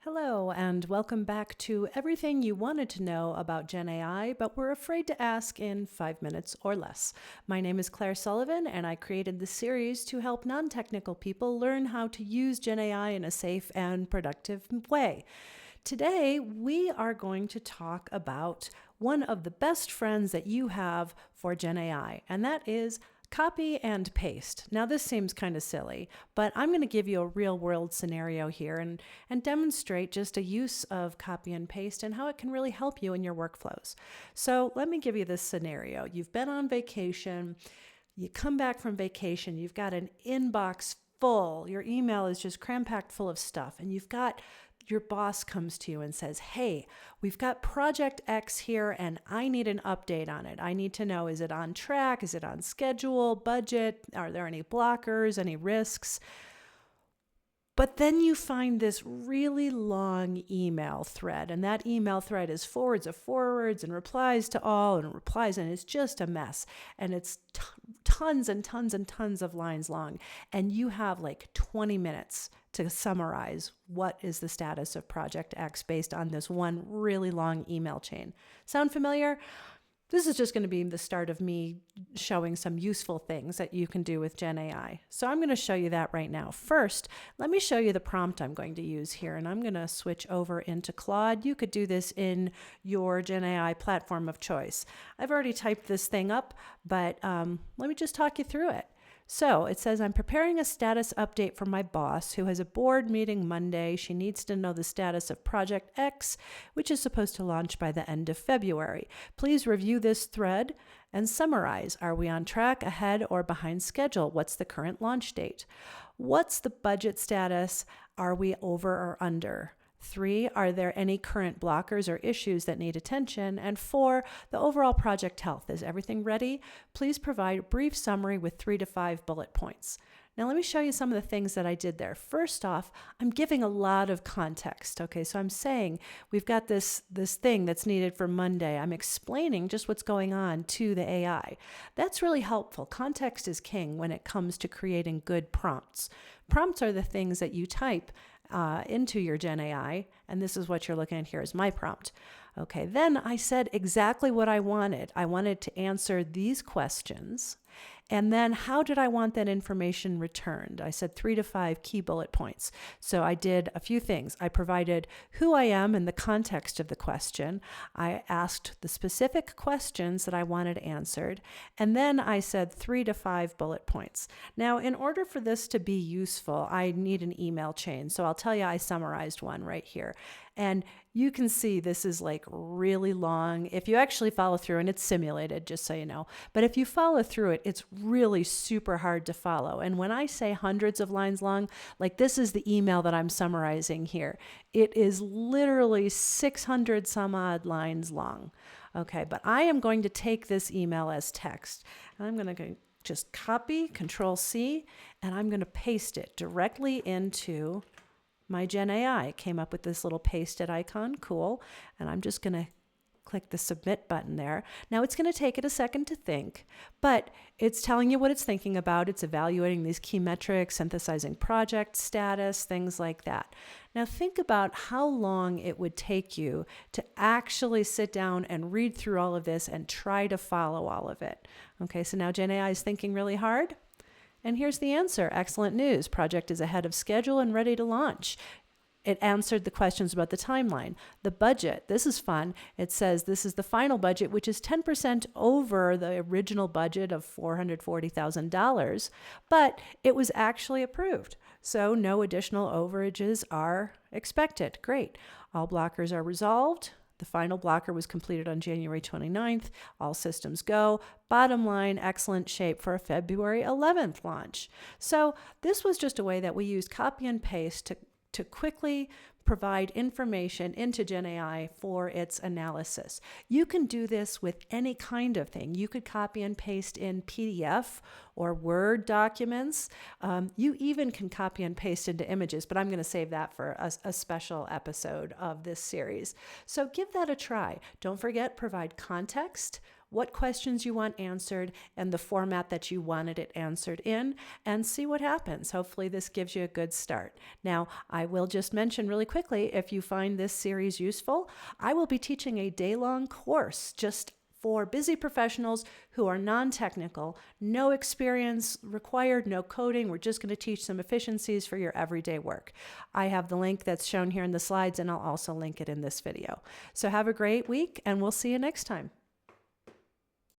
Hello, and welcome back to everything you wanted to know about GenAI, but were afraid to ask in 5 minutes or less. My name is Claire Sullivan, and I created this series to help non-technical people learn how to use GenAI in a safe and productive way. Today, we are going to talk about one of the best friends that you have for GenAI, and that is copy and paste. Now, this seems kind of silly, but I'm going to give you a real world scenario here and demonstrate just a use of copy and paste and how it can really help you in your workflows. So let me give you this scenario. You've been on vacation, you come back from vacation, you've got an inbox full, your email is just cram-packed full of stuff, and your boss comes to you and says, hey, we've got Project X here and I need an update on it. I need to know, is it on track? Is it on schedule, budget? Are there any blockers, any risks? But then you find this really long email thread, and that email thread is forwards of forwards and replies to all and replies, and it's just a mess. And it's tons and tons and tons of lines long. And you have like 20 minutes to summarize what is the status of Project X based on this one really long email chain. Sound familiar? This is just going to be the start of me showing some useful things that you can do with GenAI. So I'm going to show you that right now. First, let me show you the prompt I'm going to use here, and I'm going to switch over into Claude. You could do this in your GenAI platform of choice. I've already typed this thing up, but let me just talk you through it. So it says, I'm preparing a status update for my boss who has a board meeting Monday. She needs to know the status of Project X, which is supposed to launch by the end of February. Please review this thread and summarize. Are we on track, ahead, or behind schedule? What's the current launch date? What's the budget status? Are we over or under? 3, are there any current blockers or issues that need attention? And 4, the overall project health. Is everything ready? Please provide a brief summary with 3 to 5 bullet points. Now let me show you some of the things that I did there. First off, I'm giving a lot of context. Okay, so I'm saying we've got this thing that's needed for Monday. I'm explaining just what's going on to the AI. That's really helpful. Context is king when it comes to creating good prompts. Prompts are the things that you type into your GenAI, and this is what you're looking at here is my prompt. Okay, then I said exactly what I wanted. I wanted to answer these questions, and then how did I want that information returned? I said 3 to 5 key bullet points. So I did a few things. I provided who I am in the context of the question. I asked the specific questions that I wanted answered, and then I said 3 to 5 bullet points. Now, in order for this to be useful, I need an email chain. So I'll tell you I summarized one right here. And you can see this is like really long. If you actually follow through, and it's simulated, just so you know, but if you follow through it, it's really super hard to follow. And when I say hundreds of lines long, like this is the email that I'm summarizing here. It is literally 600 some odd lines long. Okay, but I am going to take this email as text. And I'm going to just copy, Control C, and I'm going to paste it directly into my GenAI. Came up with this little pasted icon, cool, and I'm just going to click the submit button there. Now it's going to take it a second to think, but it's telling you what it's thinking about. It's evaluating these key metrics, synthesizing project status, things like that. Now think about how long it would take you to actually sit down and read through all of this and try to follow all of it. Okay, so now GenAI is thinking really hard. And here's the answer. Excellent news. Project is ahead of schedule and ready to launch. It answered the questions about the timeline. The budget, this is fun. It says this is the final budget, which is 10% over the original budget of $440,000, but it was actually approved. So no additional overages are expected. Great. All blockers are resolved. The final blocker was completed on January 29th. All systems go. Bottom line, excellent shape for a February 11th launch. So this was just a way that we used copy and paste to quickly provide information into GenAI for its analysis. You can do this with any kind of thing. You could copy and paste in PDF or Word documents. You even can copy and paste into images, but I'm going to save that for a special episode of this series. So give that a try. Don't forget, provide context. what questions you want answered and the format that you wanted it answered in, and see what happens. Hopefully this gives you a good start. Now, I will just mention really quickly, if you find this series useful, I will be teaching a day-long course just for busy professionals who are non-technical, no experience required, no coding. We're just going to teach some efficiencies for your everyday work. I have the link that's shown here in the slides, and I'll also link it in this video. So have a great week, and we'll see you next time.